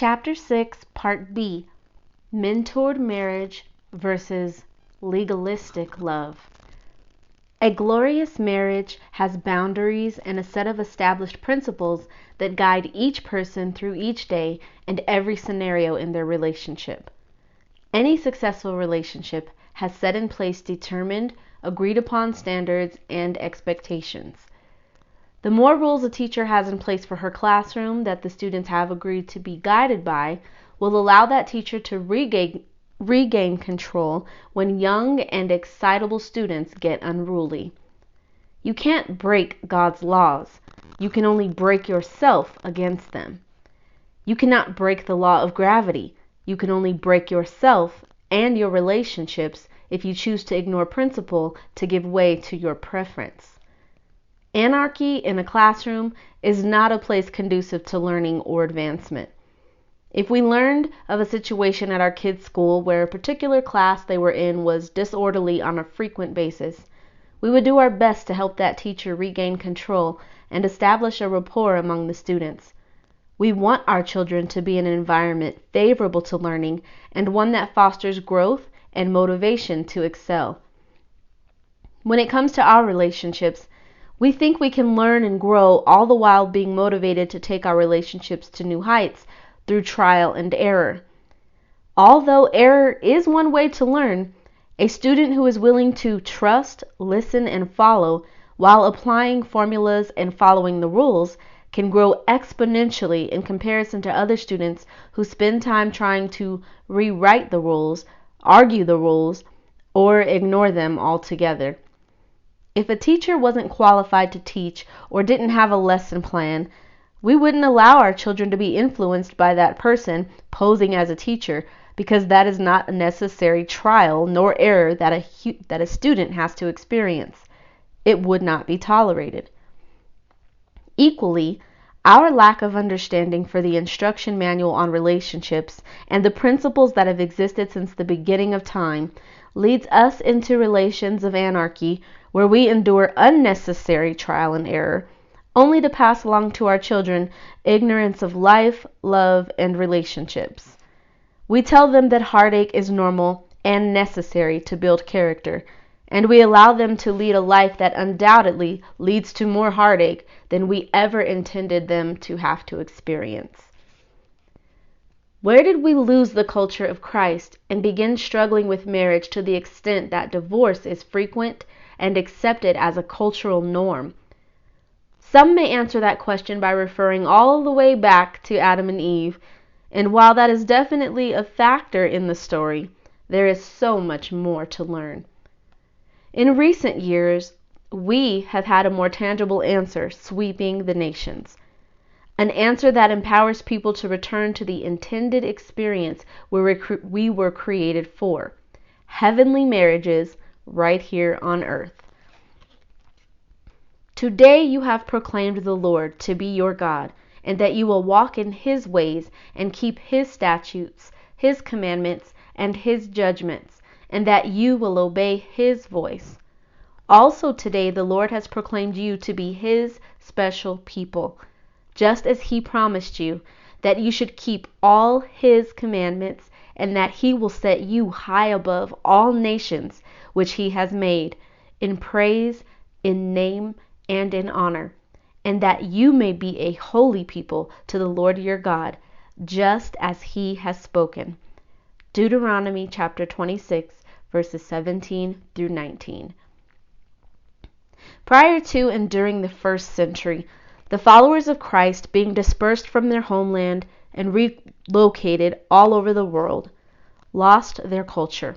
Chapter 6, Part B, Mentored Marriage versus Legalistic Love. A glorious marriage has boundaries and a set of established principles that guide each person through each day and every scenario in their relationship. Any successful relationship has set in place determined, agreed upon standards and expectations. The more rules a teacher has in place for her classroom that the students have agreed to be guided by will allow that teacher to regain control when young and excitable students get unruly. You can't break God's laws. You can only break yourself against them. You cannot break the law of gravity. You can only break yourself and your relationships if you choose to ignore principle to give way to your preference. Anarchy in a classroom is not a place conducive to learning or advancement. If we learned of a situation at our kids' school where a particular class they were in was disorderly on a frequent basis, we would do our best to help that teacher regain control and establish a rapport among the students. We want our children to be in an environment favorable to learning and one that fosters growth and motivation to excel. When it comes to our relationships, we think we can learn and grow all the while being motivated to take our relationships to new heights through trial and error. Although error is one way to learn, a student who is willing to trust, listen, and follow while applying formulas and following the rules can grow exponentially in comparison to other students who spend time trying to rewrite the rules, argue the rules, or ignore them altogether. If a teacher wasn't qualified to teach or didn't have a lesson plan, we wouldn't allow our children to be influenced by that person posing as a teacher, because that is not a necessary trial nor error that a student has to experience. It would not be tolerated. Equally, our lack of understanding for the instruction manual on relationships and the principles that have existed since the beginning of time leads us into relations of anarchy where we endure unnecessary trial and error, only to pass along to our children ignorance of life, love, and relationships. We tell them that heartache is normal and necessary to build character, and we allow them to lead a life that undoubtedly leads to more heartache than we ever intended them to have to experience. Where did we lose the culture of Christ and begin struggling with marriage to the extent that divorce is frequent and accepted as a cultural norm? Some may answer that question by referring all the way back to Adam and Eve, and while that is definitely a factor in the story, there is so much more to learn. In recent years, we have had a more tangible answer sweeping the nations. An answer that empowers people to return to the intended experience we were created for. Heavenly marriages right here on earth. Today you have proclaimed the Lord to be your God, and that you will walk in His ways and keep His statutes, His commandments, and His judgments, and that you will obey His voice. Also today the Lord has proclaimed you to be His special people, just as He promised you, that you should keep all His commandments, and that He will set you high above all nations which He has made, in praise, in name, and in honor, and that you may be a holy people to the Lord your God, just as He has spoken. Deuteronomy chapter 26, verses 17 through 19. Prior to and during the first century, the followers of Christ, being dispersed from their homeland and relocated all over the world, lost their culture.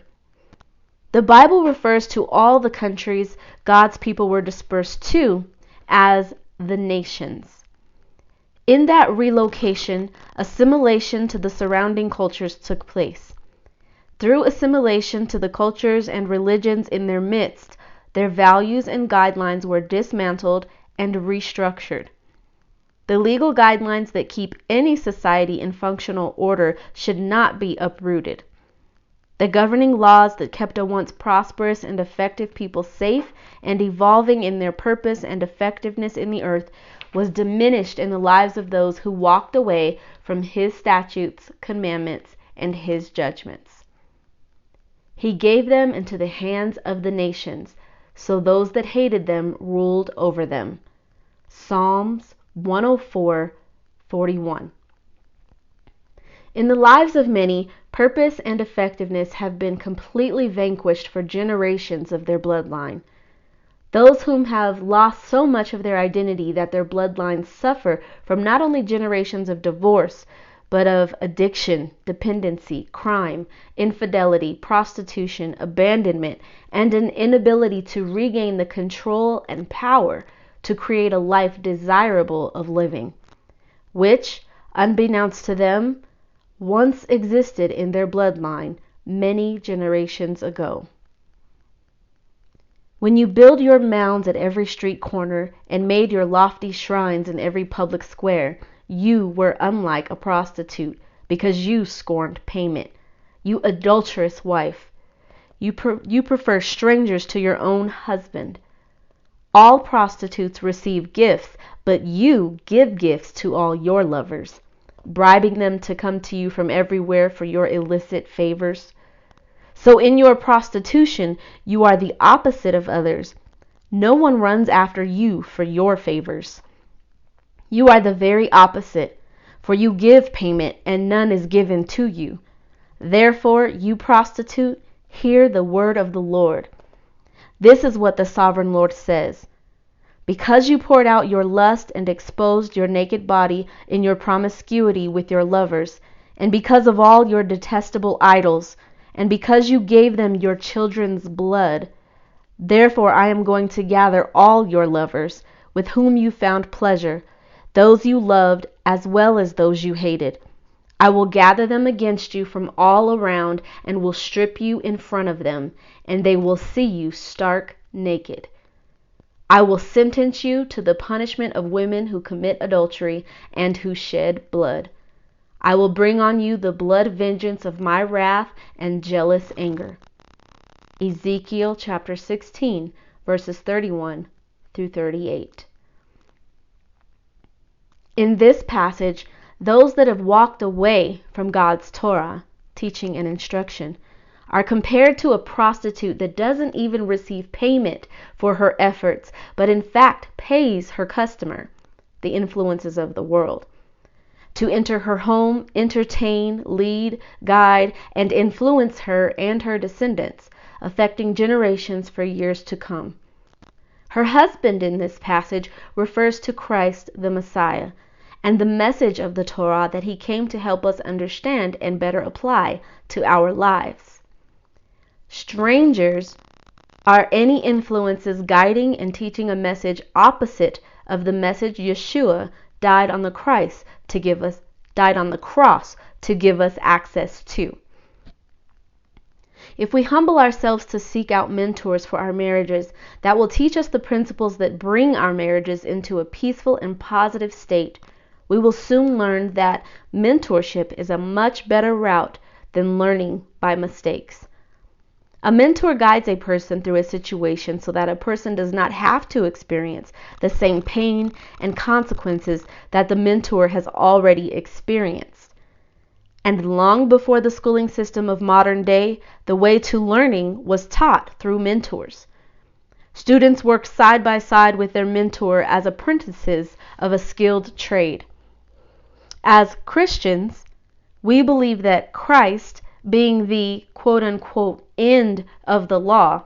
The Bible refers to all the countries God's people were dispersed to as the nations. In that relocation, assimilation to the surrounding cultures took place. Through assimilation to the cultures and religions in their midst, their values and guidelines were dismantled and restructured. The legal guidelines that keep any society in functional order should not be uprooted. The governing laws that kept a once prosperous and effective people safe and evolving in their purpose and effectiveness in the earth was diminished in the lives of those who walked away from his statutes, commandments, and his judgments. He gave them into the hands of the nations, so those that hated them ruled over them. Psalms 104:41. In the lives of many, purpose and effectiveness have been completely vanquished for generations of their bloodline. Those whom have lost so much of their identity that their bloodlines suffer from not only generations of divorce, but of addiction, dependency, crime, infidelity, prostitution, abandonment, and an inability to regain the control and power to create a life desirable of living, which, unbeknownst to them, once existed in their bloodline many generations ago. When you build your mounds at every street corner and made your lofty shrines in every public square, you were unlike a prostitute because you scorned payment. You adulterous wife, you prefer strangers to your own husband. All prostitutes receive gifts, but you give gifts to all your lovers, bribing them to come to you from everywhere for your illicit favors. So in your prostitution, you are the opposite of others. No one runs after you for your favors. You are the very opposite, for you give payment and none is given to you. Therefore, you prostitute, hear the word of the Lord. This is what the sovereign Lord says. Because you poured out your lust and exposed your naked body in your promiscuity with your lovers, and because of all your detestable idols, and because you gave them your children's blood, therefore I am going to gather all your lovers, with whom you found pleasure, those you loved as well as those you hated. I will gather them against you from all around, and will strip you in front of them, and they will see you stark naked. I will sentence you to the punishment of women who commit adultery and who shed blood. I will bring on you the blood vengeance of my wrath and jealous anger. Ezekiel chapter 16, verses 31 through 38. In this passage, those that have walked away from God's Torah, teaching and instruction, are compared to a prostitute that doesn't even receive payment for her efforts, but in fact pays her customer, the influences of the world, to enter her home, entertain, lead, guide, and influence her and her descendants, affecting generations for years to come. Her husband in this passage refers to Christ the Messiah and the message of the Torah that he came to help us understand and better apply to our lives. Strangers are any influences guiding and teaching a message opposite of the message Yeshua died on the cross to give us access to. If we humble ourselves to seek out mentors for our marriages that will teach us the principles that bring our marriages into a peaceful and positive state, we will soon learn that mentorship is a much better route than learning by mistakes. A mentor guides a person through a situation so that a person does not have to experience the same pain and consequences that the mentor has already experienced. And long before the schooling system of modern day, the way to learning was taught through mentors. Students work side by side with their mentor as apprentices of a skilled trade. As Christians, we believe that Christ, being the quote-unquote end of the law,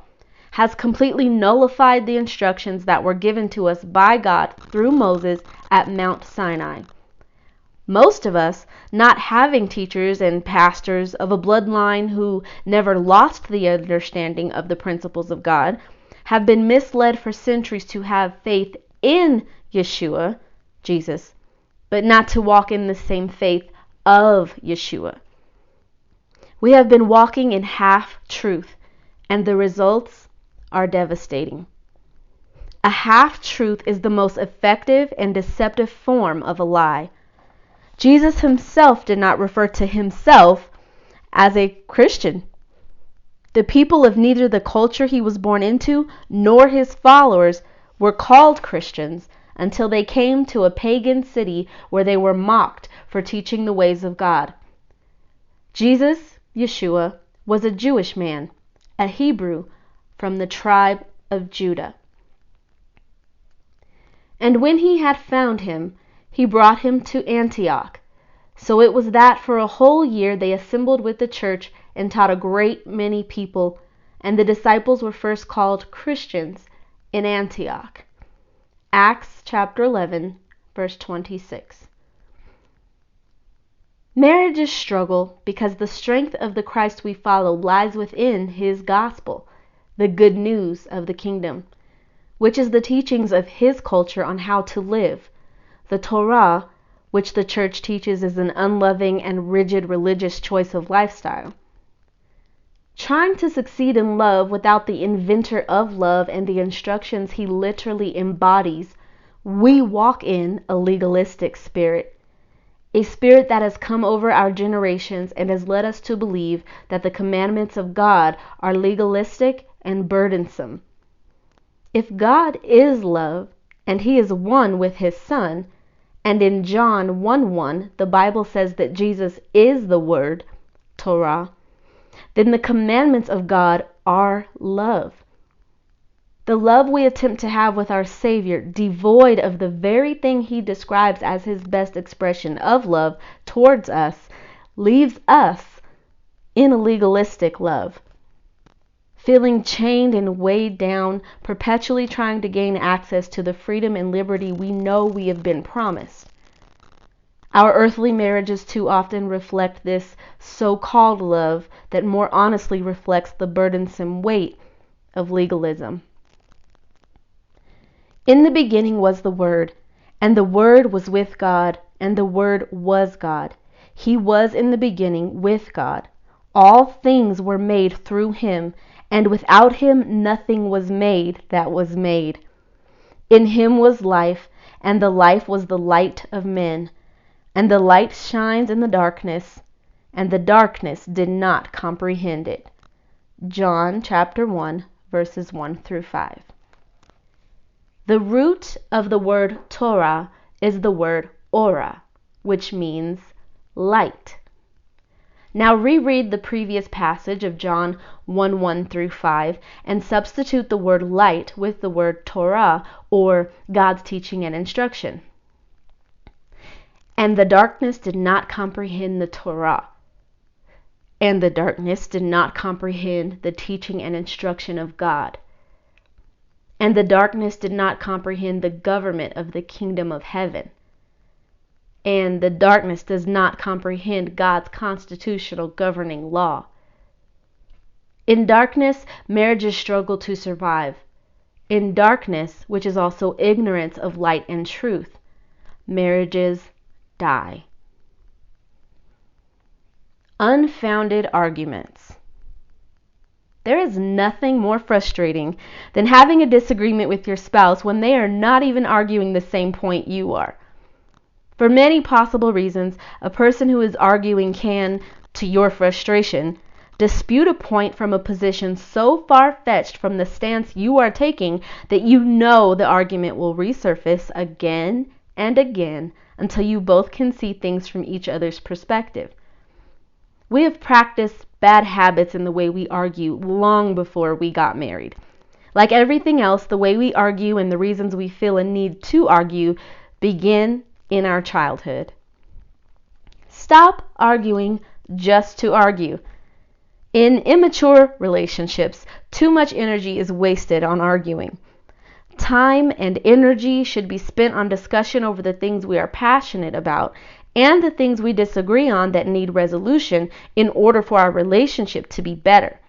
has completely nullified the instructions that were given to us by God through Moses at Mount Sinai. Most of us, not having teachers and pastors of a bloodline who never lost the understanding of the principles of God, have been misled for centuries to have faith in Yeshua, Jesus, but not to walk in the same faith of Yeshua. We have been walking in half-truth, and the results are devastating. A half-truth is the most effective and deceptive form of a lie. Jesus himself did not refer to himself as a Christian. The people of neither the culture he was born into nor his followers were called Christians until they came to a pagan city where they were mocked for teaching the ways of God. Jesus, Yeshua, was a Jewish man, a Hebrew from the tribe of Judah. And when he had found him, he brought him to Antioch. So it was that for a whole year they assembled with the church and taught a great many people, and the disciples were first called Christians in Antioch. Acts chapter 11, verse 26. Marriages struggle because the strength of the Christ we follow lies within his gospel, the good news of the kingdom, which is the teachings of his culture on how to live. The Torah, which the church teaches is an unloving and rigid religious choice of lifestyle. Trying to succeed in love without the inventor of love and the instructions he literally embodies, we walk in a legalistic spirit. A spirit that has come over our generations and has led us to believe that the commandments of God are legalistic and burdensome. If God is love, and he is one with his Son, and in John 1:1 the Bible says that Jesus is the Word, Torah, then the commandments of God are love. The love we attempt to have with our Savior, devoid of the very thing he describes as his best expression of love towards us, leaves us in a legalistic love, feeling chained and weighed down, perpetually trying to gain access to the freedom and liberty we know we have been promised. Our earthly marriages too often reflect this so-called love that more honestly reflects the burdensome weight of legalism. In the beginning was the Word, and the Word was with God, and the Word was God. He was in the beginning with God. All things were made through him, and without him nothing was made that was made. In him was life, and the life was the light of men. And the light shines in the darkness, and the darkness did not comprehend it. John chapter 1, verses 1 through 5. The root of the word Torah is the word ora, which means light. Now reread the previous passage of John 1:1 through 5 and substitute the word light with the word Torah, or God's teaching and instruction. And the darkness did not comprehend the Torah, and the darkness did not comprehend the teaching and instruction of God. And the darkness did not comprehend the government of the kingdom of heaven. And the darkness does not comprehend God's constitutional governing law. In darkness, marriages struggle to survive. In darkness, which is also ignorance of light and truth, marriages die. Unfounded arguments. There is nothing more frustrating than having a disagreement with your spouse when they are not even arguing the same point you are. For many possible reasons, a person who is arguing can, to your frustration, dispute a point from a position so far-fetched from the stance you are taking that you know the argument will resurface again and again until you both can see things from each other's perspective. We have practiced bad habits in the way we argue long before we got married. Like everything else, the way we argue and the reasons we feel a need to argue begin in our childhood. Stop arguing just to argue. In immature relationships, too much energy is wasted on arguing. Time and energy should be spent on discussion over the things we are passionate about and the things we disagree on that need resolution in order for our relationship to be better.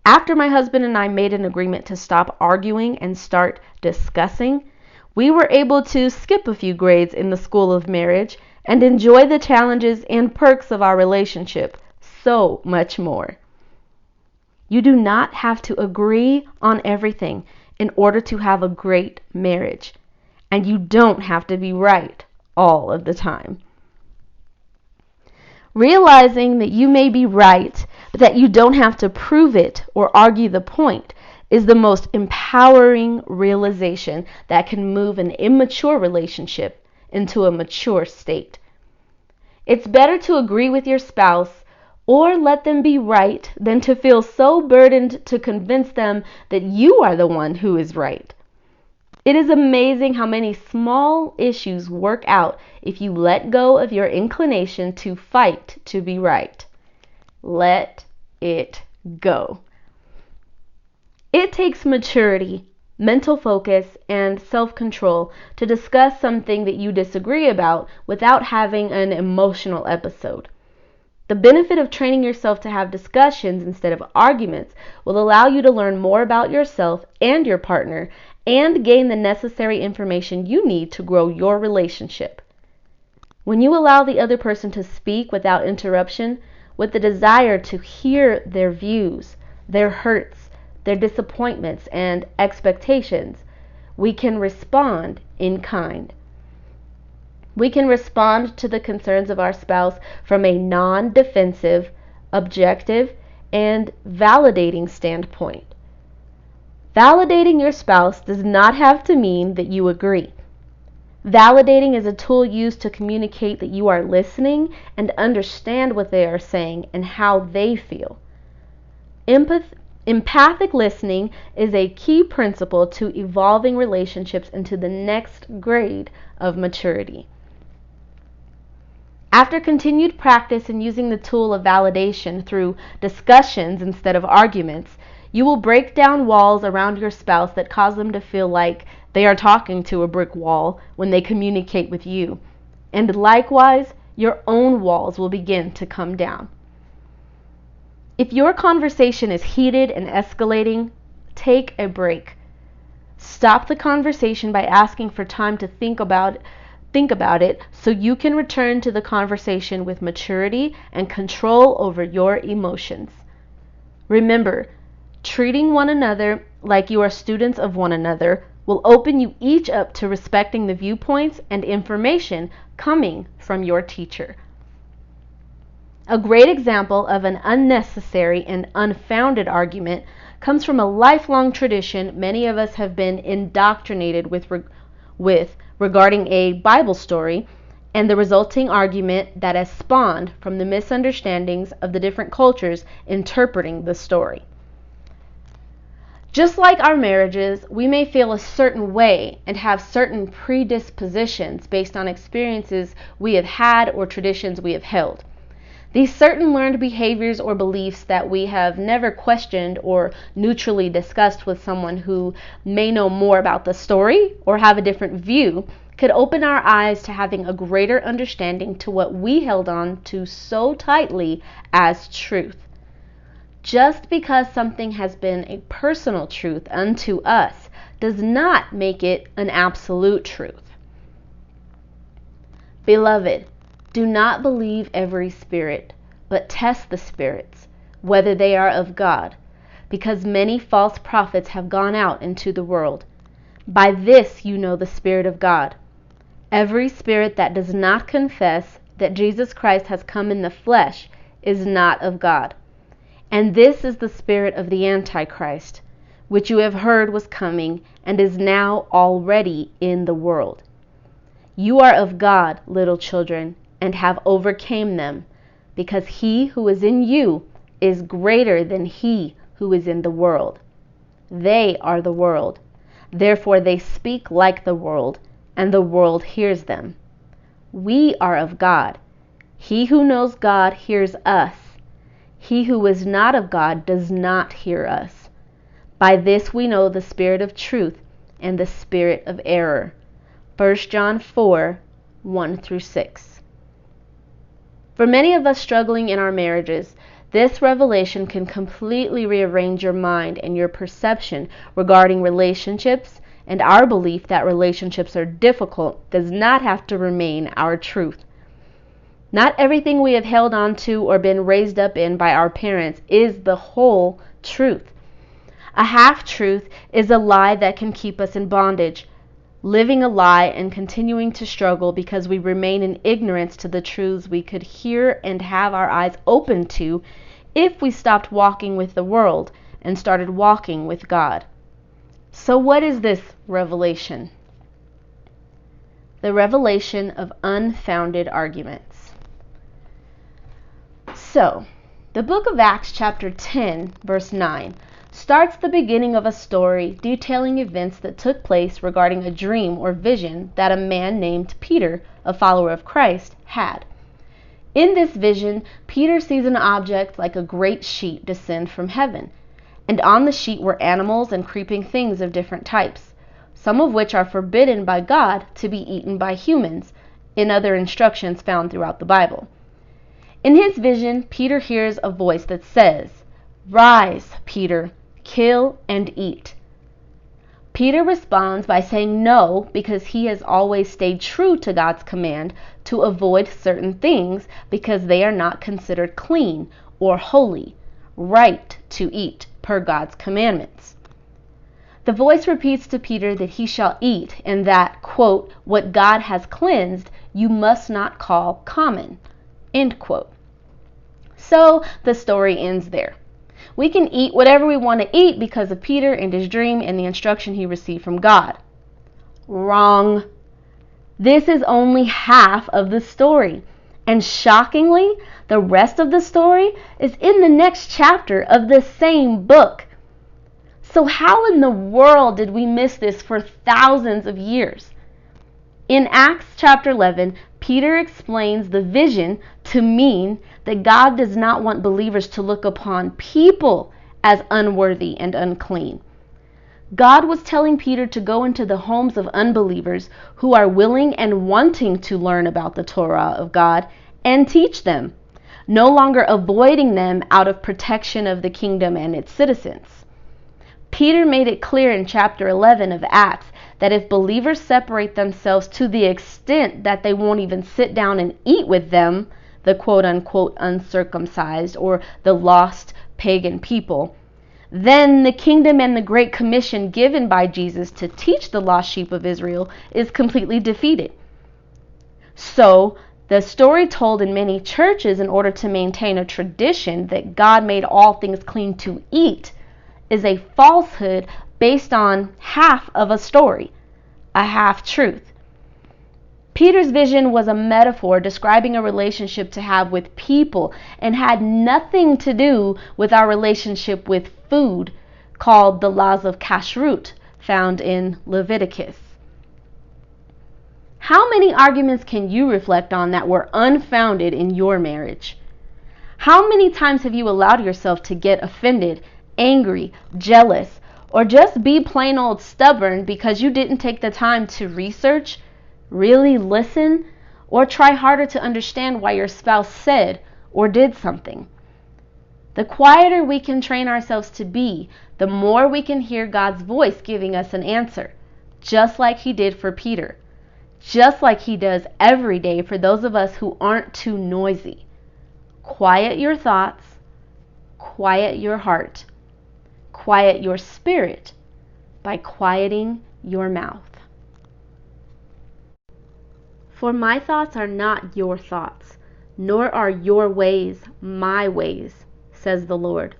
After my husband and I made an agreement to stop arguing and start discussing, we were able to skip a few grades in the school of marriage and enjoy the challenges and perks of our relationship so much more. You do not have to agree on everything in order to have a great marriage, and you don't have to be right all of the time. Realizing that you may be right, but that you don't have to prove it or argue the point, is the most empowering realization that can move an immature relationship into a mature state. It's better to agree with your spouse or let them be right than to feel so burdened to convince them that you are the one who is right. It is amazing how many small issues work out if you let go of your inclination to fight to be right. Let it go. It takes maturity, mental focus, and self-control to discuss something that you disagree about without having an emotional episode. The benefit of training yourself to have discussions instead of arguments will allow you to learn more about yourself and your partner and gain the necessary information you need to grow your relationship. When you allow the other person to speak without interruption, with the desire to hear their views, their hurts, their disappointments, and expectations, we can respond in kind. We can respond to the concerns of our spouse from a non-defensive, objective, and validating standpoint. Validating your spouse does not have to mean that you agree. Validating is a tool used to communicate that you are listening and understand what they are saying and how they feel. Empathic listening is a key principle to evolving relationships into the next grade of maturity. After continued practice in using the tool of validation through discussions instead of arguments, you will break down walls around your spouse that cause them to feel like they are talking to a brick wall when they communicate with you. And likewise, your own walls will begin to come down. If your conversation is heated and escalating, take a break. Stop the conversation by asking for time to think about it so you can return to the conversation with maturity and control over your emotions. Remember, treating one another like you are students of one another will open you each up to respecting the viewpoints and information coming from your teacher. A great example of an unnecessary and unfounded argument comes from a lifelong tradition many of us have been indoctrinated with regarding a Bible story and the resulting argument that has spawned from the misunderstandings of the different cultures interpreting the story. Just like our marriages, we may feel a certain way and have certain predispositions based on experiences we have had or traditions we have held. These certain learned behaviors or beliefs that we have never questioned or neutrally discussed with someone who may know more about the story or have a different view could open our eyes to having a greater understanding to what we held on to so tightly as truth. Just because something has been a personal truth unto us does not make it an absolute truth. Beloved, do not believe every spirit, but test the spirits, whether they are of God, because many false prophets have gone out into the world. By this you know the Spirit of God. Every spirit that does not confess that Jesus Christ has come in the flesh is not of God. And this is the spirit of the Antichrist, which you have heard was coming and is now already in the world. You are of God, little children, and have overcame them, because he who is in you is greater than he who is in the world. They are the world. Therefore they speak like the world, and the world hears them. We are of God. He who knows God hears us. He who is not of God does not hear us. By this we know the spirit of truth and the spirit of error. 1 John 4, 1-6. For many of us struggling in our marriages, this revelation can completely rearrange your mind and your perception regarding relationships, and our belief that relationships are difficult does not have to remain our truth. Not everything we have held on to or been raised up in by our parents is the whole truth. A half-truth is a lie that can keep us in bondage, living a lie and continuing to struggle because we remain in ignorance to the truths we could hear and have our eyes open to if we stopped walking with the world and started walking with God. So what is this revelation? The revelation of unfounded arguments. So, the book of Acts chapter 10, verse 9, starts the beginning of a story detailing events that took place regarding a dream or vision that a man named Peter, a follower of Christ, had. In this vision, Peter sees an object like a great sheet descend from heaven, and on the sheet were animals and creeping things of different types, some of which are forbidden by God to be eaten by humans, in other instructions found throughout the Bible. In his vision, Peter hears a voice that says, "Rise, Peter, kill and eat." Peter responds by saying no, because he has always stayed true to God's command to avoid certain things because they are not considered clean or holy, right to eat per God's commandments. The voice repeats to Peter that he shall eat, and that, quote, what God has cleansed you must not call common, end quote. So the story ends there. We can eat whatever we want to eat because of Peter and his dream and the instruction he received from God. Wrong. This is only half of the story. And shockingly, the rest of the story is in the next chapter of the same book. So how in the world did we miss this for thousands of years? In Acts chapter 11, Peter explains the vision to mean that God does not want believers to look upon people as unworthy and unclean. God was telling Peter to go into the homes of unbelievers who are willing and wanting to learn about the Torah of God and teach them, no longer avoiding them out of protection of the kingdom and its citizens. Peter made it clear in chapter 11 of Acts that if believers separate themselves to the extent that they won't even sit down and eat with them, the quote-unquote uncircumcised or the lost pagan people, then the kingdom and the great commission given by Jesus to teach the lost sheep of Israel is completely defeated. So, the story told in many churches in order to maintain a tradition that God made all things clean to eat is a falsehood based on half of a story, a half-truth. Peter's vision was a metaphor describing a relationship to have with people and had nothing to do with our relationship with food, called the laws of kashrut, found in Leviticus. How many arguments can you reflect on that were unfounded in your marriage? How many times have you allowed yourself to get offended, angry, jealous, or just be plain old stubborn because you didn't take the time to research, really listen, or try harder to understand why your spouse said or did something? The quieter we can train ourselves to be, the more we can hear God's voice giving us an answer, just like he did for Peter, just like he does every day for those of us who aren't too noisy. Quiet your thoughts, quiet your heart, quiet your spirit by quieting your mouth. For my thoughts are not your thoughts, nor are your ways my ways, says the Lord.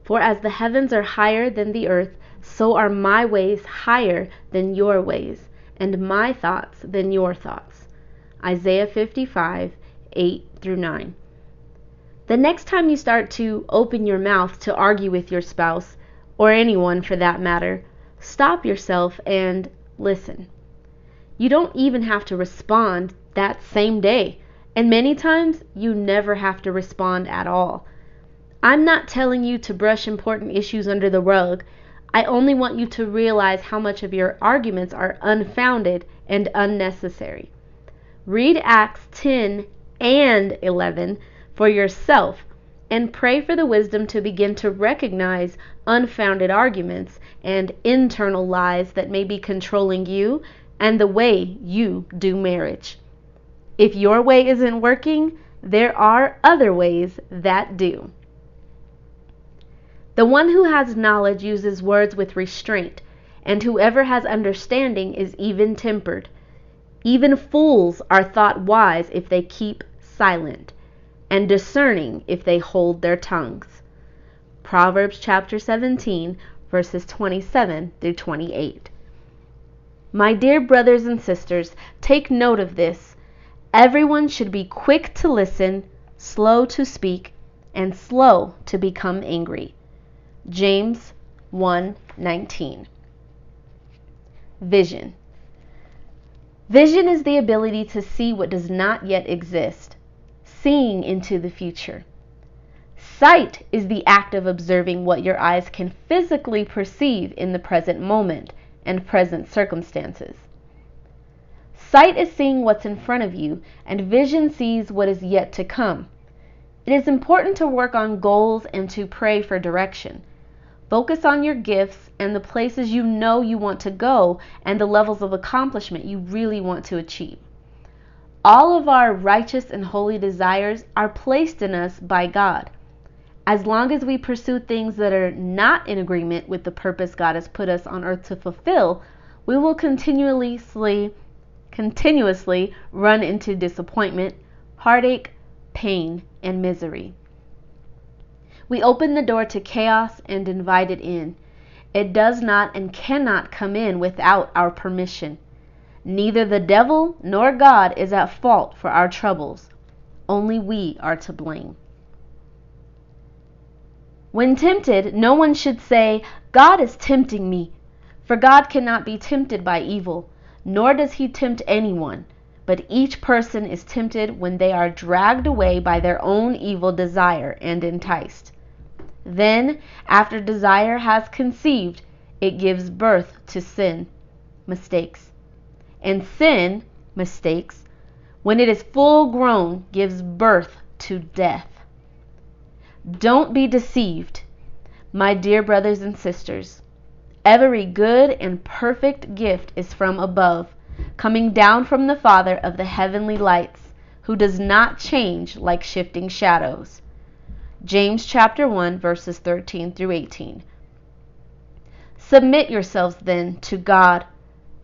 For as the heavens are higher than the earth, so are my ways higher than your ways, and my thoughts than your thoughts. Isaiah 55, 8-9. The next time you start to open your mouth to argue with your spouse, or anyone for that matter, stop yourself and listen. You don't even have to respond that same day, and many times you never have to respond at all. I'm not telling you to brush important issues under the rug. I only want you to realize how much of your arguments are unfounded and unnecessary. Read Acts 10 and 11 for yourself and pray for the wisdom to begin to recognize unfounded arguments and internal lies that may be controlling you and the way you do marriage. If your way isn't working, there are other ways that do. The one who has knowledge uses words with restraint, and whoever has understanding is even-tempered. Even fools are thought wise if they keep silent, and discerning if they hold their tongues. Proverbs chapter 17, verses 27 through 28. My dear brothers and sisters, take note of this. Everyone should be quick to listen, slow to speak, and slow to become angry. James 1:19. Vision. Vision is the ability to see what does not yet exist, seeing into the future. Sight is the act of observing what your eyes can physically perceive in the present moment and present circumstances. Sight is seeing what's in front of you, and vision sees what is yet to come. It is important to work on goals and to pray for direction. Focus on your gifts and the places you know you want to go and the levels of accomplishment you really want to achieve. All of our righteous and holy desires are placed in us by God. As long as we pursue things that are not in agreement with the purpose God has put us on earth to fulfill, we will continuously run into disappointment, heartache, pain, and misery. We open the door to chaos and invite it in. It does not and cannot come in without our permission. Neither the devil nor God is at fault for our troubles. Only we are to blame. When tempted, no one should say, God is tempting me, for God cannot be tempted by evil, nor does he tempt anyone. But each person is tempted when they are dragged away by their own evil desire and enticed. Then, after desire has conceived, it gives birth to sin, mistakes. And sin, mistakes, when it is full grown, gives birth to death. Don't be deceived, my dear brothers and sisters. Every good and perfect gift is from above, coming down from the Father of the heavenly lights, who does not change like shifting shadows. James chapter 1, verses 13 through 18. Submit yourselves then to God.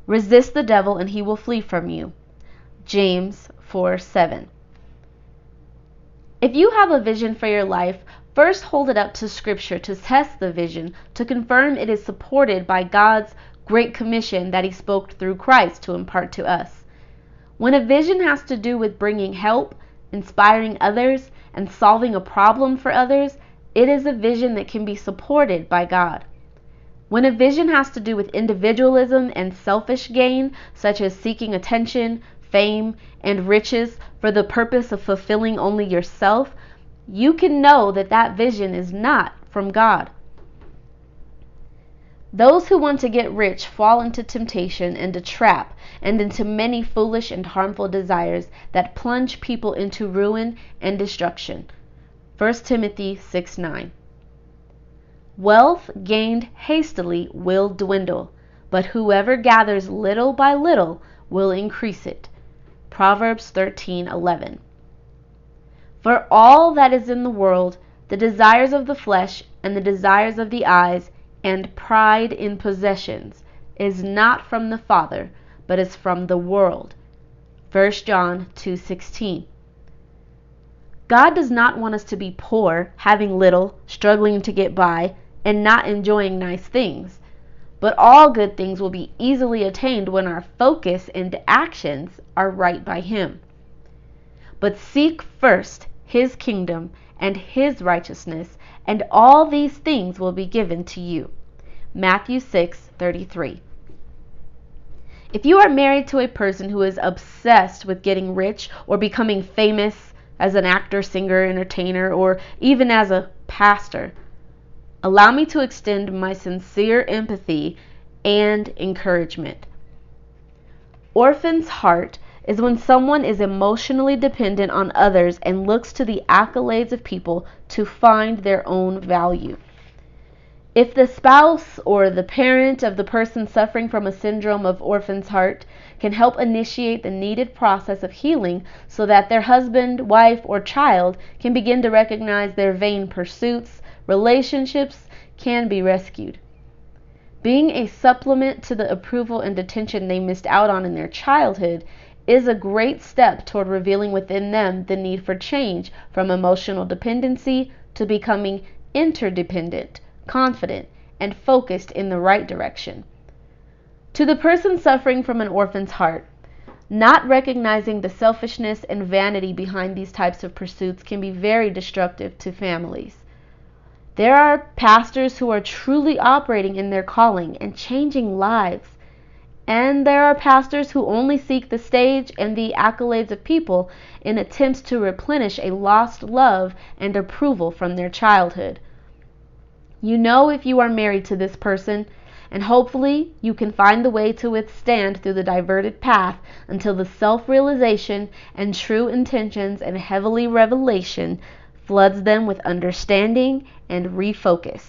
Resist the devil and he will flee from you. James 4:7. If you have a vision for your life, first hold it up to Scripture to test the vision, to confirm it is supported by God's great commission that he spoke through Christ to impart to us. When a vision has to do with bringing help, inspiring others, and solving a problem for others, it is a vision that can be supported by God. When a vision has to do with individualism and selfish gain, such as seeking attention, fame, and riches for the purpose of fulfilling only yourself, you can know that that vision is not from God. Those who want to get rich fall into temptation and a trap and into many foolish and harmful desires that plunge people into ruin and destruction. 1 Timothy 6:9. Wealth gained hastily will dwindle, but whoever gathers little by little will increase it. Proverbs 13:11. For all that is in the world, the desires of the flesh and the desires of the eyes and pride in possessions is not from the Father, but is from the world. 1 John 2:16. God does not want us to be poor, having little, struggling to get by, and not enjoying nice things. But all good things will be easily attained when our focus and actions are right by Him. But seek first His kingdom and His righteousness, and all these things will be given to you. Matthew 6:33. If you are married to a person who is obsessed with getting rich or becoming famous as an actor, singer, entertainer, or even as a pastor, allow me to extend my sincere empathy and encouragement. Orphan's heart is when someone is emotionally dependent on others and looks to the accolades of people to find their own value. If the spouse or the parent of the person suffering from a syndrome of orphan's heart can help initiate the needed process of healing so that their husband, wife, or child can begin to recognize their vain pursuits, relationships can be rescued. Being a supplement to the approval and attention they missed out on in their childhood is a great step toward revealing within them the need for change from emotional dependency to becoming interdependent, confident, and focused in the right direction. To the person suffering from an orphan's heart, not recognizing the selfishness and vanity behind these types of pursuits can be very destructive to families. There are pastors who are truly operating in their calling and changing lives. And there are pastors who only seek the stage and the accolades of people in attempts to replenish a lost love and approval from their childhood. You know if you are married to this person, and hopefully you can find the way to withstand through the diverted path until the self-realization and true intentions and heavenly revelation floods them with understanding and refocus.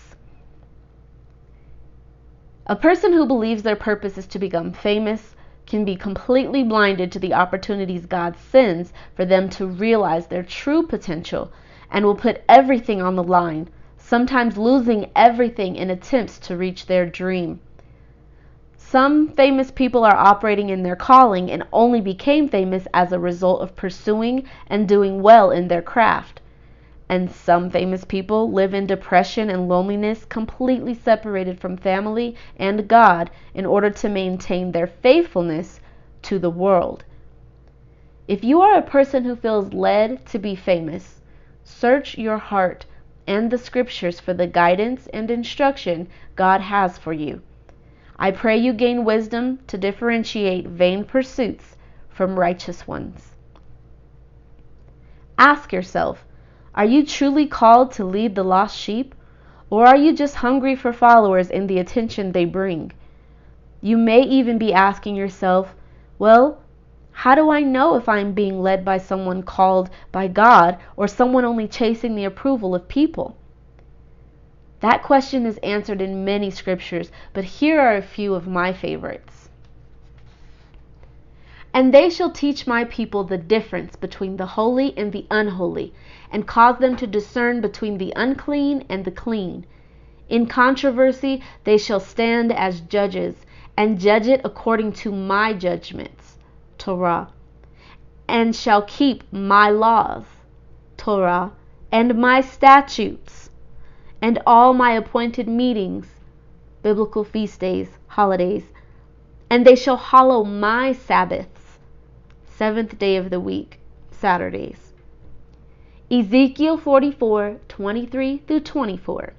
A person who believes their purpose is to become famous can be completely blinded to the opportunities God sends for them to realize their true potential and will put everything on the line, sometimes losing everything in attempts to reach their dream. Some famous people are operating in their calling and only became famous as a result of pursuing and doing well in their craft. And some famous people live in depression and loneliness, completely separated from family and God in order to maintain their faithfulness to the world. If you are a person who feels led to be famous, search your heart and the scriptures for the guidance and instruction God has for you. I pray you gain wisdom to differentiate vain pursuits from righteous ones. Ask yourself, are you truly called to lead the lost sheep, or are you just hungry for followers and the attention they bring? You may even be asking yourself, well, how do I know if I'm being led by someone called by God or someone only chasing the approval of people? That question is answered in many scriptures, but here are a few of my favorites. And they shall teach my people the difference between the holy and the unholy, and cause them to discern between the unclean and the clean. In controversy they shall stand as judges, and judge it according to my judgments, Torah, and shall keep my laws, Torah, and my statutes, and all my appointed meetings, biblical feast days, holidays, and they shall hallow my Sabbaths, seventh day of the week, Saturdays. Ezekiel 44:23-24.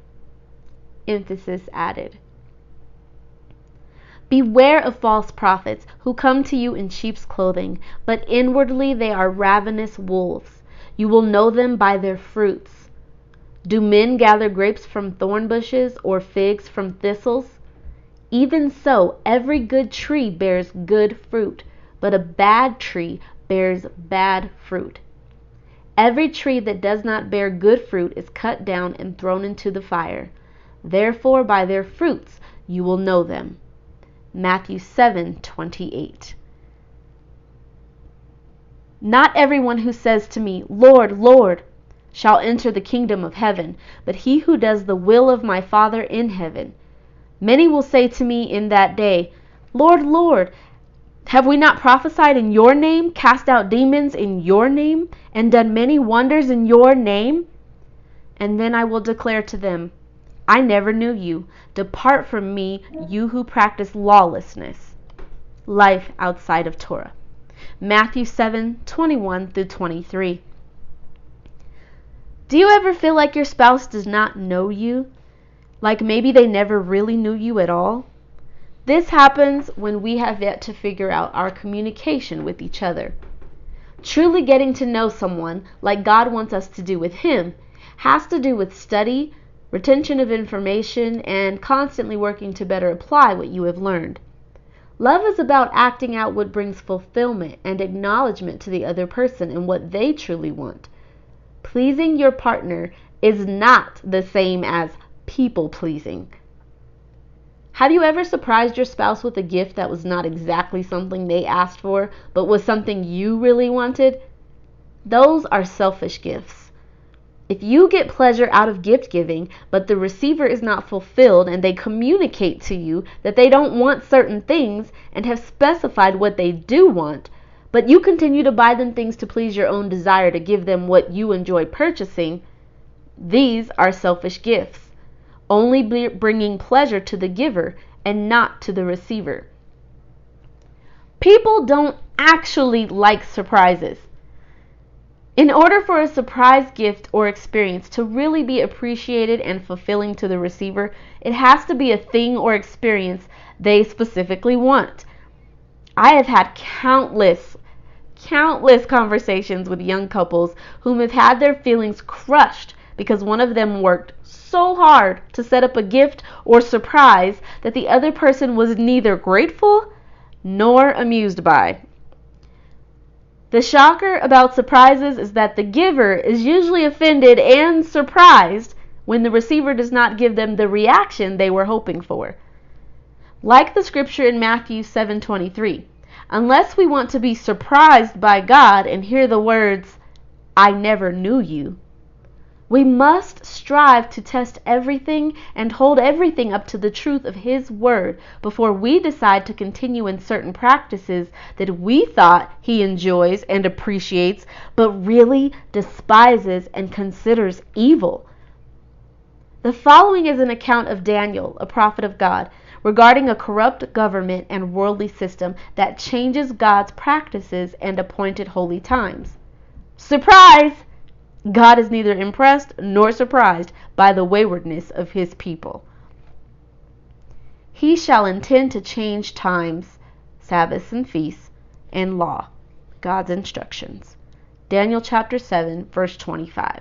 Emphasis added. Beware of false prophets who come to you in sheep's clothing, but inwardly they are ravenous wolves. You will know them by their fruits. Do men gather grapes from thorn bushes or figs from thistles? Even so, every good tree bears good fruit, but a bad tree bears bad fruit. Every tree that does not bear good fruit is cut down and thrown into the fire. Therefore, by their fruits you will know them. Matthew 7:28. Not everyone who says to me, Lord, Lord, shall enter the kingdom of heaven, but he who does the will of my Father in heaven. Many will say to me in that day, Lord, Lord, have we not prophesied in your name, cast out demons in your name, and done many wonders in your name? And then I will declare to them, I never knew you. Depart from me, you who practice lawlessness. Life outside of Torah. Matthew 7:21-23. Do you ever feel like your spouse does not know you? Like maybe they never really knew you at all? This happens when we have yet to figure out our communication with each other. Truly getting to know someone, like God wants us to do with Him, has to do with study, retention of information, and constantly working to better apply what you have learned. Love is about acting out what brings fulfillment and acknowledgement to the other person and what they truly want. Pleasing your partner is not the same as people pleasing. Have you ever surprised your spouse with a gift that was not exactly something they asked for, but was something you really wanted? Those are selfish gifts. If you get pleasure out of gift giving, but the receiver is not fulfilled and they communicate to you that they don't want certain things and have specified what they do want, but you continue to buy them things to please your own desire to give them what you enjoy purchasing, These are selfish gifts, only bringing pleasure to the giver and not to the receiver. People don't actually like surprises. In order for a surprise gift or experience to really be appreciated and fulfilling to the receiver, it has to be a thing or experience they specifically want. I have had countless conversations with young couples whom have had their feelings crushed because one of them worked so hard to set up a gift or surprise that the other person was neither grateful nor amused by. The shocker about surprises is that the giver is usually offended and surprised when the receiver does not give them the reaction they were hoping for. Like the scripture in Matthew 7:23, unless we want to be surprised by God and hear the words, "I never knew you," we must strive to test everything and hold everything up to the truth of His Word before we decide to continue in certain practices that we thought He enjoys and appreciates, but really despises and considers evil. The following is an account of Daniel, a prophet of God, regarding a corrupt government and worldly system that changes God's practices and appointed holy times. Surprise! God is neither impressed nor surprised by the waywardness of His people. He shall intend to change times, Sabbaths and feasts, and law, God's instructions. Daniel chapter 7, verse 25.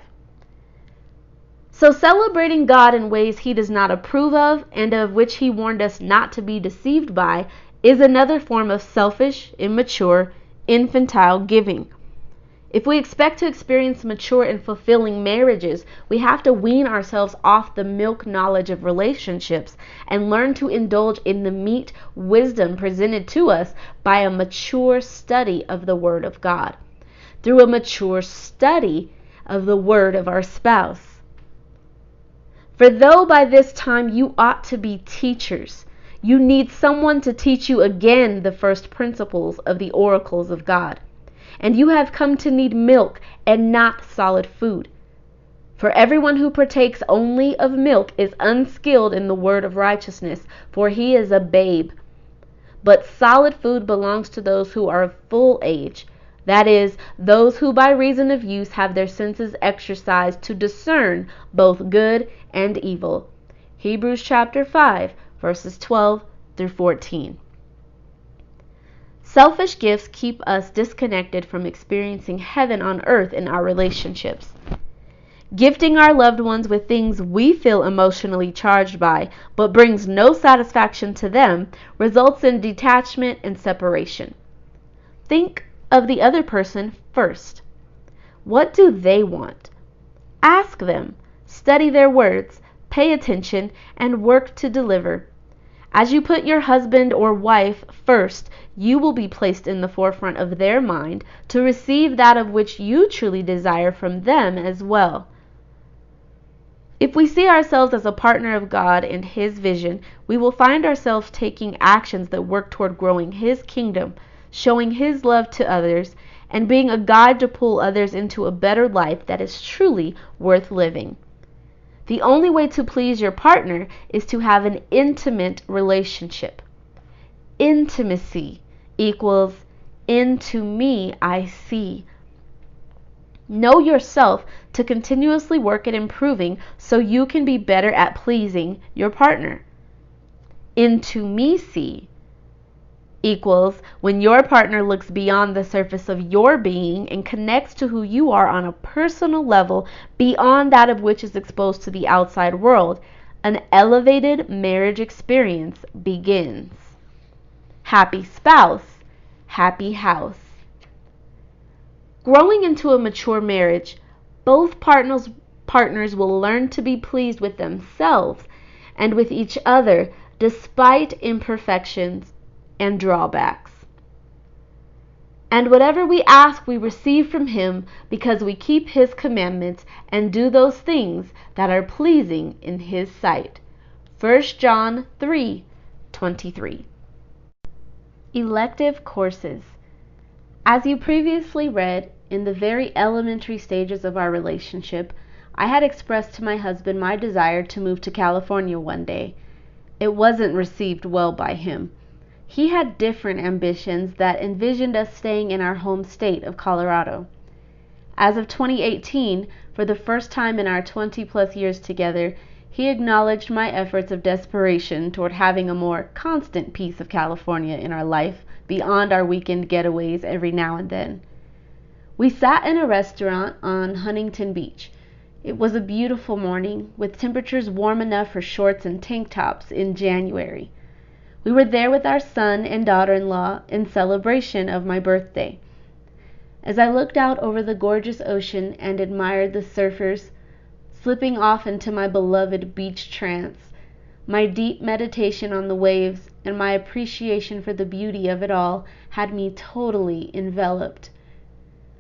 So celebrating God in ways He does not approve of and of which He warned us not to be deceived by is another form of selfish, immature, infantile giving. If we expect to experience mature and fulfilling marriages, we have to wean ourselves off the milk knowledge of relationships and learn to indulge in the meat wisdom presented to us by a mature study of the Word of God, through a mature study of the Word of our spouse. For though by this time you ought to be teachers, you need someone to teach you again the first principles of the oracles of God. And you have come to need milk and not solid food. For everyone who partakes only of milk is unskilled in the word of righteousness, for he is a babe. But solid food belongs to those who are of full age, that is, those who by reason of use have their senses exercised to discern both good and evil. Hebrews chapter 5, verses 12 through 14. Selfish gifts keep us disconnected from experiencing heaven on earth in our relationships. Gifting our loved ones with things we feel emotionally charged by, but brings no satisfaction to them, results in detachment and separation. Think of the other person first. What do they want? Ask them, study their words, pay attention, and work to deliver. As you put your husband or wife first, you will be placed in the forefront of their mind to receive that of which you truly desire from them as well. If we see ourselves as a partner of God and His vision, we will find ourselves taking actions that work toward growing His kingdom, showing His love to others, and being a guide to pull others into a better life that is truly worth living. The only way to please your partner is to have an intimate relationship. Intimacy equals into me I see. Know yourself to continuously work at improving so you can be better at pleasing your partner. Into me see equals when your partner looks beyond the surface of your being and connects to who you are on a personal level beyond that of which is exposed to the outside world. An elevated marriage experience begins. Happy spouse, happy house. Growing into a mature marriage, both partners will learn to be pleased with themselves and with each other despite imperfections and drawbacks. And whatever we ask, we receive from Him because we keep His commandments and do those things that are pleasing in His sight. 1 John 3:23. Elective courses. As you previously read, in the very elementary stages of our relationship, I had expressed to my husband my desire to move to California one day. It wasn't received well by him. He had different ambitions that envisioned us staying in our home state of Colorado. As of 2018, for the first time in our 20-plus years together, he acknowledged my efforts of desperation toward having a more constant piece of California in our life beyond our weekend getaways every now and then. We sat in a restaurant on Huntington Beach. It was a beautiful morning, with temperatures warm enough for shorts and tank tops in January. We were there with our son and daughter-in-law in celebration of my birthday. As I looked out over the gorgeous ocean and admired the surfers slipping off into my beloved beach trance, my deep meditation on the waves and my appreciation for the beauty of it all had me totally enveloped.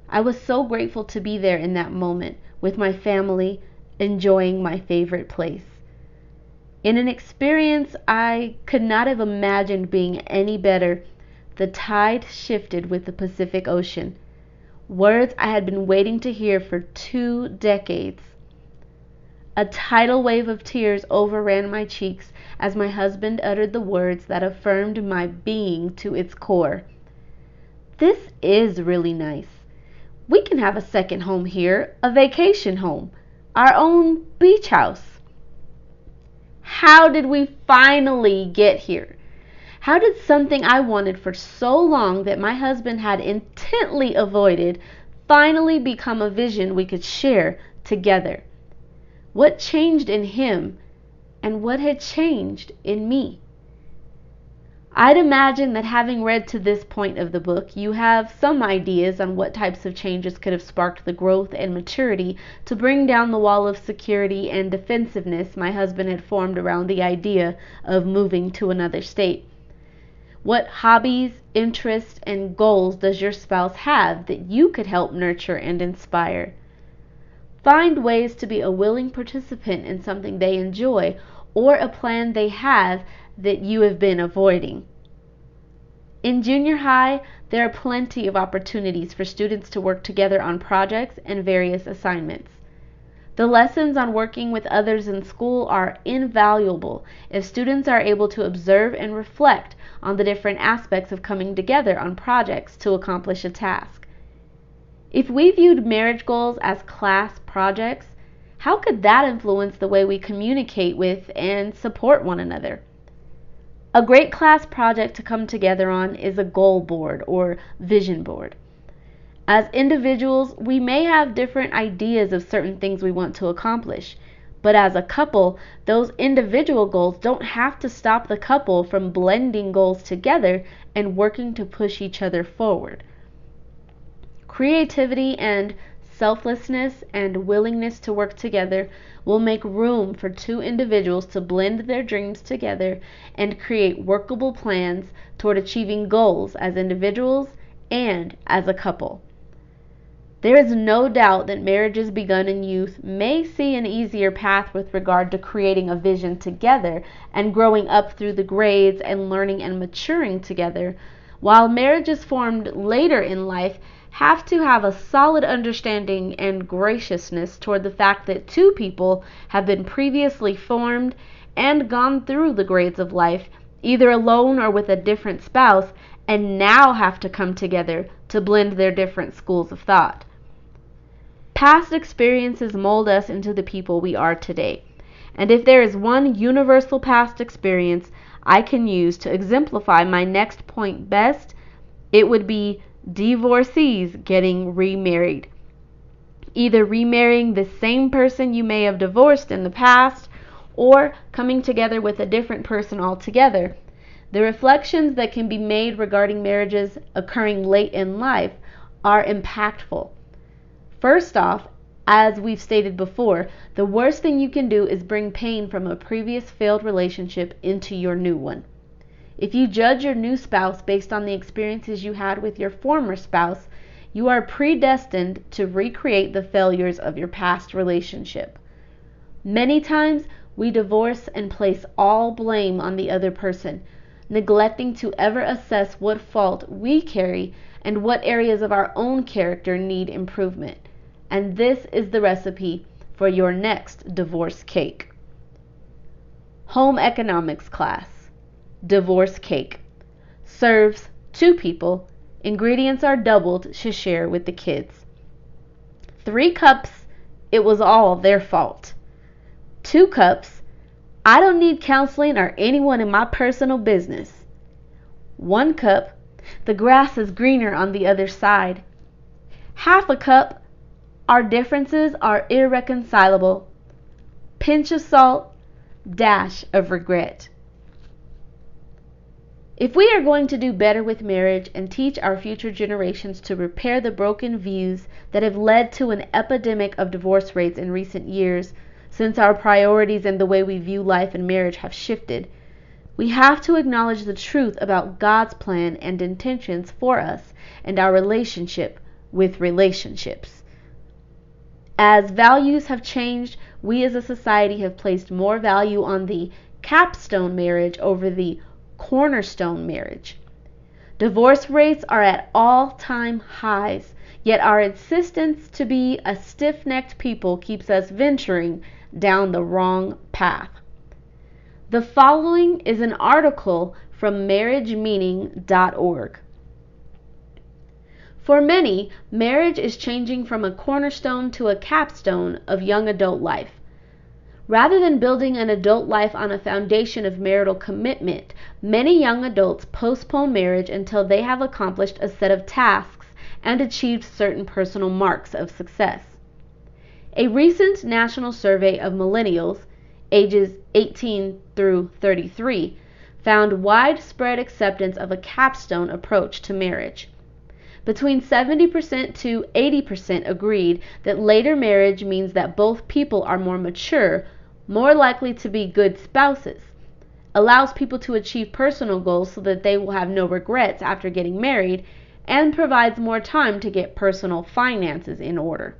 I was so grateful to be there in that moment with my family, enjoying my favorite place. In an experience I could not have imagined being any better, the tide shifted with the Pacific Ocean. Words I had been waiting to hear for 2 decades. A tidal wave of tears overran my cheeks as my husband uttered the words that affirmed my being to its core. This is really nice. We can have a second home here, a vacation home, our own beach house. How did we finally get here? How did something I wanted for so long that my husband had intently avoided finally become a vision we could share together? What changed in him, and what had changed in me? I'd imagine that having read to this point of the book, you have some ideas on what types of changes could have sparked the growth and maturity to bring down the wall of security and defensiveness my husband had formed around the idea of moving to another state. What hobbies, interests, and goals does your spouse have that you could help nurture and inspire? Find ways to be a willing participant in something they enjoy or a plan they have that you have been avoiding. In junior high, there are plenty of opportunities for students to work together on projects and various assignments. The lessons on working with others in school are invaluable if students are able to observe and reflect on the different aspects of coming together on projects to accomplish a task. If we viewed marriage goals as class projects, how could that influence the way we communicate with and support one another? A great class project to come together on is a goal board or vision board. As individuals, we may have different ideas of certain things we want to accomplish, but as a couple, those individual goals don't have to stop the couple from blending goals together and working to push each other forward. Creativity and selflessness and willingness to work together will make room for 2 individuals to blend their dreams together and create workable plans toward achieving goals as individuals and as a couple. There is no doubt that marriages begun in youth may see an easier path with regard to creating a vision together and growing up through the grades and learning and maturing together, while marriages formed later in life have to have a solid understanding and graciousness toward the fact that 2 people have been previously formed and gone through the grades of life, either alone or with a different spouse, and now have to come together to blend their different schools of thought. Past experiences mold us into the people we are today, and if there is one universal past experience I can use to exemplify my next point best, it would be divorcees getting remarried. Either remarrying the same person you may have divorced in the past, or coming together with a different person altogether. The reflections that can be made regarding marriages occurring late in life are impactful. First off, as we've stated before, the worst thing you can do is bring pain from a previous failed relationship into your new one. If you judge your new spouse based on the experiences you had with your former spouse, you are predestined to recreate the failures of your past relationship. Many times, we divorce and place all blame on the other person, neglecting to ever assess what fault we carry and what areas of our own character need improvement. And this is the recipe for your next divorce cake. Home economics class. Divorce cake. Serves 2 people. Ingredients are doubled to share with the kids. 3 cups, it was all their fault. 2 cups, I don't need counseling or anyone in my personal business. 1 cup, the grass is greener on the other side. Half a cup, our differences are irreconcilable. Pinch of salt, dash of regret. If we are going to do better with marriage and teach our future generations to repair the broken views that have led to an epidemic of divorce rates in recent years, since our priorities and the way we view life and marriage have shifted, we have to acknowledge the truth about God's plan and intentions for us and our relationship with relationships. As values have changed, we as a society have placed more value on the capstone marriage over the cornerstone marriage. Divorce rates are at all-time highs, yet our insistence to be a stiff-necked people keeps us venturing down the wrong path. The following is an article from marriagemeaning.org. For many, marriage is changing from a cornerstone to a capstone of young adult life. Rather than building an adult life on a foundation of marital commitment, many young adults postpone marriage until they have accomplished a set of tasks and achieved certain personal marks of success. A recent national survey of millennials, ages 18 through 33, found widespread acceptance of a capstone approach to marriage. Between 70% to 80% agreed that later marriage means that both people are more mature, more likely to be good spouses, allows people to achieve personal goals so that they will have no regrets after getting married, and provides more time to get personal finances in order.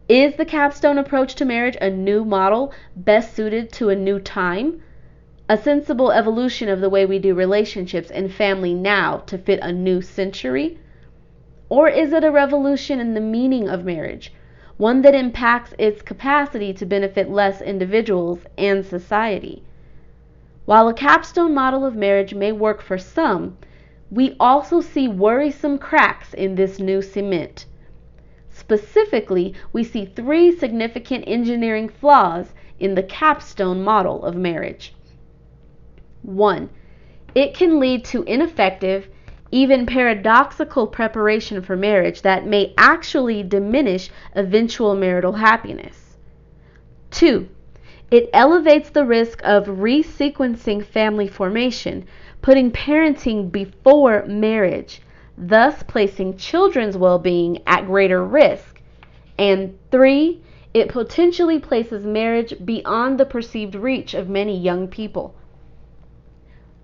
Is the capstone approach to marriage a new model best suited to a new time? A sensible evolution of the way we do relationships and family now to fit a new century? Or is it a revolution in the meaning of marriage, one that impacts its capacity to benefit less individuals and society? While a capstone model of marriage may work for some, we also see worrisome cracks in this new cement. Specifically, we see 3 significant engineering flaws in the capstone model of marriage. 1. It can lead to ineffective, even paradoxical preparation for marriage that may actually diminish eventual marital happiness. 2. It elevates the risk of resequencing family formation, putting parenting before marriage, thus placing children's well-being at greater risk. And 3. It potentially places marriage beyond the perceived reach of many young people.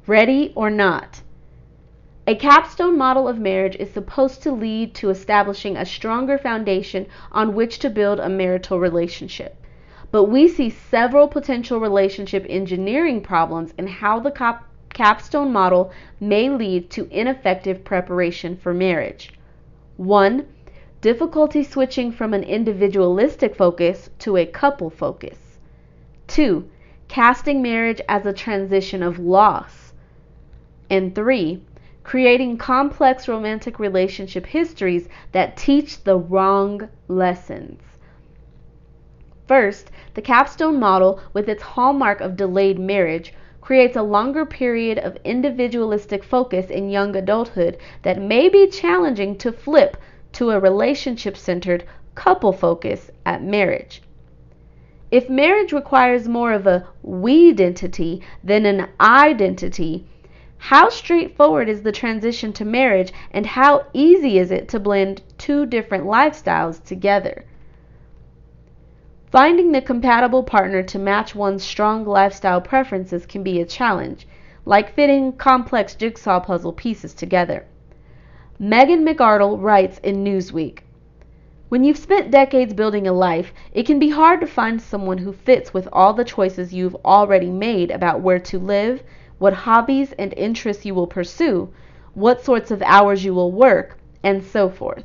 Ready or not? A capstone model of marriage is supposed to lead to establishing a stronger foundation on which to build a marital relationship. But we see several potential relationship engineering problems in how the capstone model may lead to ineffective preparation for marriage. 1. Difficulty switching from an individualistic focus to a couple focus. 2. Casting marriage as a transition of loss. And 3. Creating complex romantic relationship histories that teach the wrong lessons. First, the capstone model, with its hallmark of delayed marriage, creates a longer period of individualistic focus in young adulthood that may be challenging to flip to a relationship-centered couple focus at marriage. If marriage requires more of a we-dentity than an I-dentity, how straightforward is the transition to marriage, and how easy is it to blend 2 different lifestyles together? Finding the compatible partner to match one's strong lifestyle preferences can be a challenge, like fitting complex jigsaw puzzle pieces together. Megan McArdle writes in Newsweek, "When you've spent decades building a life, it can be hard to find someone who fits with all the choices you've already made about where to live, what hobbies and interests you will pursue, what sorts of hours you will work, and so forth.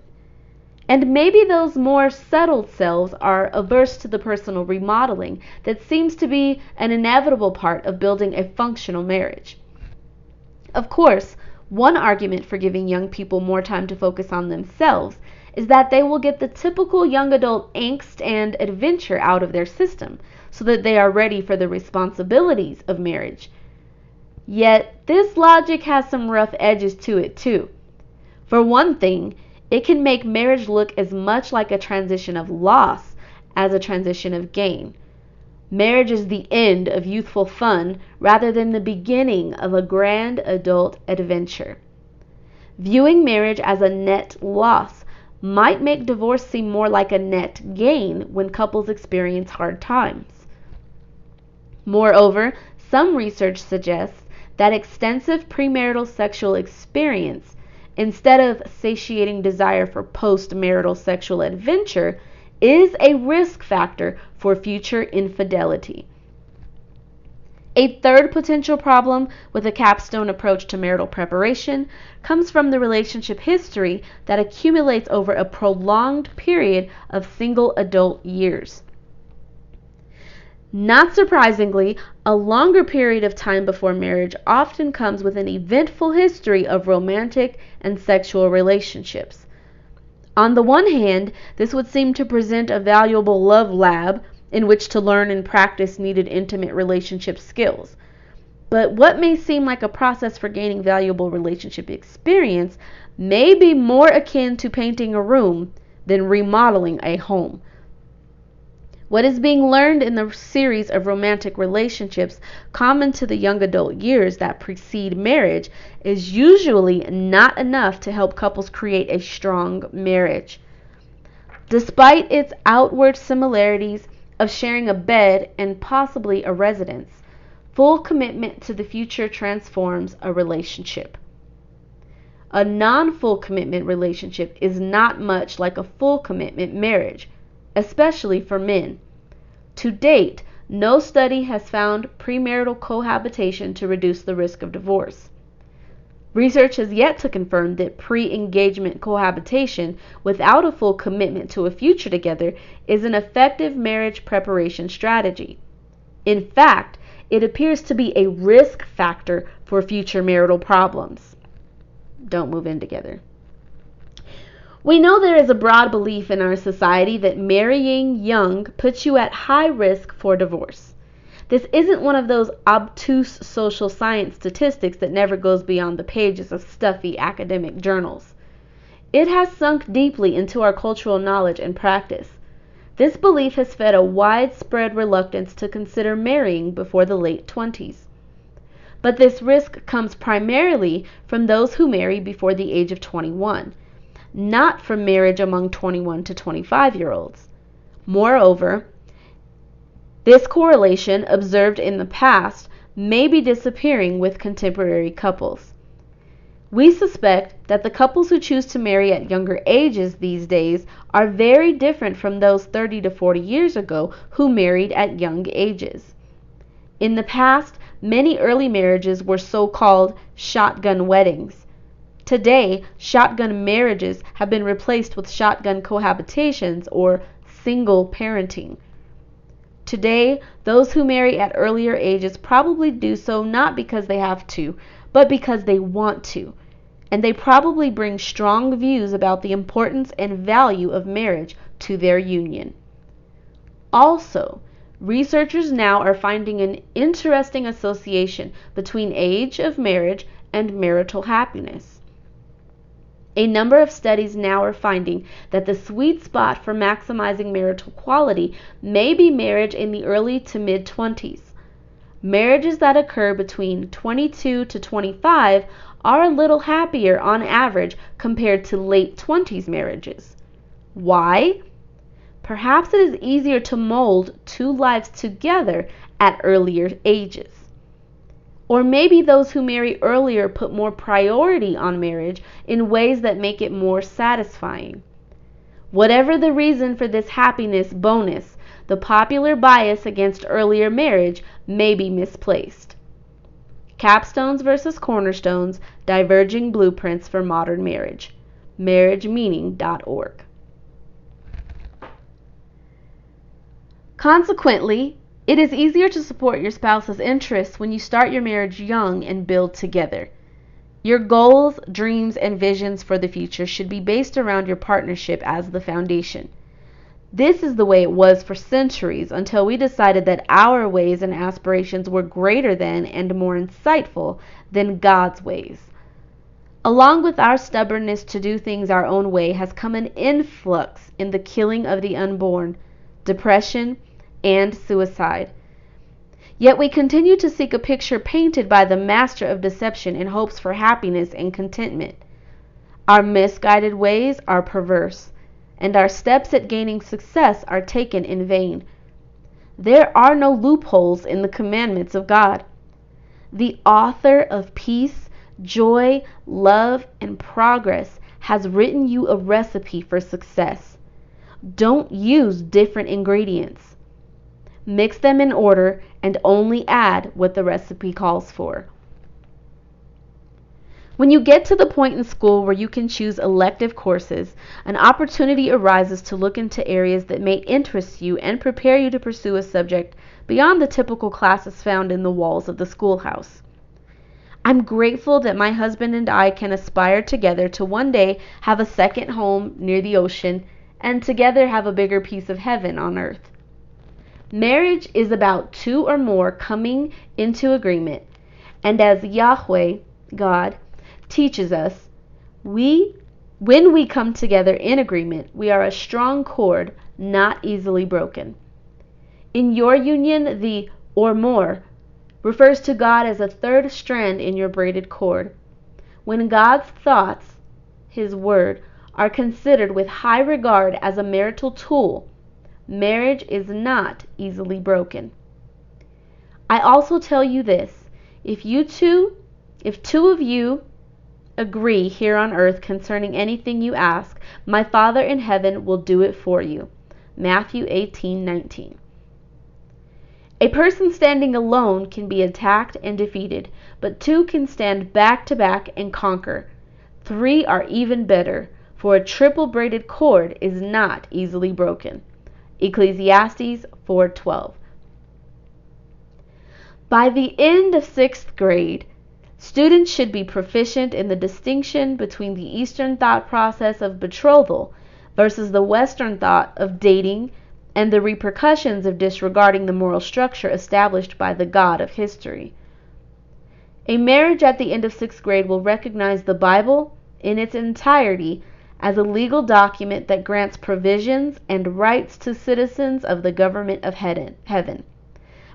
And maybe those more settled selves are averse to the personal remodeling that seems to be an inevitable part of building a functional marriage. Of course, one argument for giving young people more time to focus on themselves is that they will get the typical young adult angst and adventure out of their system so that they are ready for the responsibilities of marriage. Yet, this logic has some rough edges to it too. For one thing, it can make marriage look as much like a transition of loss as a transition of gain. Marriage is the end of youthful fun rather than the beginning of a grand adult adventure. Viewing marriage as a net loss might make divorce seem more like a net gain when couples experience hard times. Moreover, some research suggests that extensive premarital sexual experience, instead of satiating desire for post-marital sexual adventure, is a risk factor for future infidelity. A third potential problem with a capstone approach to marital preparation comes from the relationship history that accumulates over a prolonged period of single adult years. Not surprisingly, a longer period of time before marriage often comes with an eventful history of romantic and sexual relationships. On the one hand, this would seem to present a valuable love lab in which to learn and practice needed intimate relationship skills. But what may seem like a process for gaining valuable relationship experience may be more akin to painting a room than remodeling a home. What is being learned in the series of romantic relationships common to the young adult years that precede marriage is usually not enough to help couples create a strong marriage. Despite its outward similarities of sharing a bed and possibly a residence, full commitment to the future transforms a relationship. A non-full commitment relationship is not much like a full commitment marriage, especially for men. To date, no study has found premarital cohabitation to reduce the risk of divorce. Research has yet to confirm that pre-engagement cohabitation without a full commitment to a future together is an effective marriage preparation strategy. In fact, it appears to be a risk factor for future marital problems. Don't move in together. We know there is a broad belief in our society that marrying young puts you at high risk for divorce. This isn't one of those obtuse social science statistics that never goes beyond the pages of stuffy academic journals. It has sunk deeply into our cultural knowledge and practice. This belief has fed a widespread reluctance to consider marrying before the late 20s. But this risk comes primarily from those who marry before the age of 21. Not from marriage among 21 to 25-year-olds. Moreover, this correlation observed in the past may be disappearing with contemporary couples. We suspect that the couples who choose to marry at younger ages these days are very different from those 30 to 40 years ago who married at young ages. In the past, many early marriages were so-called shotgun weddings. Today, shotgun marriages have been replaced with shotgun cohabitations or single parenting. Today, those who marry at earlier ages probably do so not because they have to, but because they want to. And they probably bring strong views about the importance and value of marriage to their union. Also, researchers now are finding an interesting association between age of marriage and marital happiness. A number of studies now are finding that the sweet spot for maximizing marital quality may be marriage in the early to mid-20s. Marriages that occur between 22 to 25 are a little happier on average compared to late 20s marriages. Why? Perhaps it is easier to mold two lives together at earlier ages. Or maybe those who marry earlier put more priority on marriage in ways that make it more satisfying. Whatever the reason for this happiness bonus, the popular bias against earlier marriage may be misplaced. Capstones versus Cornerstones, Diverging Blueprints for Modern Marriage. marriagemeaning.org Consequently, it is easier to support your spouse's interests when you start your marriage young and build together. Your goals, dreams, and visions for the future should be based around your partnership as the foundation. This is the way it was for centuries until we decided that our ways and aspirations were greater than and more insightful than God's ways. Along with our stubbornness to do things our own way has come an influx in the killing of the unborn, depression, and suicide. Yet we continue to seek a picture painted by the master of deception in hopes for happiness and contentment. Our misguided ways are perverse, and our steps at gaining success are taken in vain. There are no loopholes in the commandments of God. The author of peace, joy, love, and progress has written you a recipe for success. Don't use different ingredients. Mix them in order and only add what the recipe calls for. When you get to the point in school where you can choose elective courses, an opportunity arises to look into areas that may interest you and prepare you to pursue a subject beyond the typical classes found in the walls of the schoolhouse. I'm grateful that my husband and I can aspire together to one day have a second home near the ocean and together have a bigger piece of heaven on earth. Marriage is about two or more coming into agreement, and as Yahweh, God, teaches us, when we come together in agreement, we are a strong cord, not easily broken. In your union, the or more refers to God as a third strand in your braided cord. When God's thoughts, His word, are considered with high regard as a marital tool, marriage is not easily broken. I also tell you this, if two of you agree here on earth concerning anything you ask, my Father in heaven will do it for you. Matthew 18:19. A person standing alone can be attacked and defeated, but two can stand back to back and conquer. Three are even better, for a triple braided cord is not easily broken. Ecclesiastes 4:12. By the end of 6th grade, students should be proficient in the distinction between the Eastern thought process of betrothal versus the Western thought of dating and the repercussions of disregarding the moral structure established by the God of history. A marriage at the end of 6th grade will recognize the Bible in its entirety as a legal document that grants provisions and rights to citizens of the government of heaven,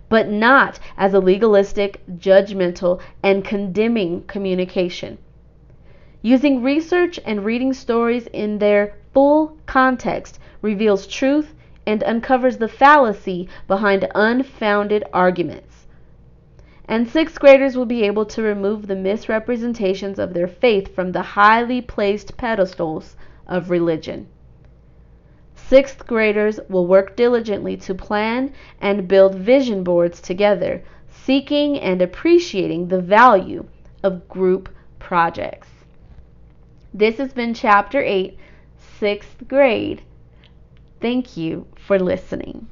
but not as a legalistic, judgmental, and condemning communication. Using research and reading stories in their full context reveals truth and uncovers the fallacy behind unfounded arguments. And 6th graders will be able to remove the misrepresentations of their faith from the highly placed pedestals of religion. 6th graders will work diligently to plan and build vision boards together, seeking and appreciating the value of group projects. This has been Chapter 8, 6th grade. Thank you for listening.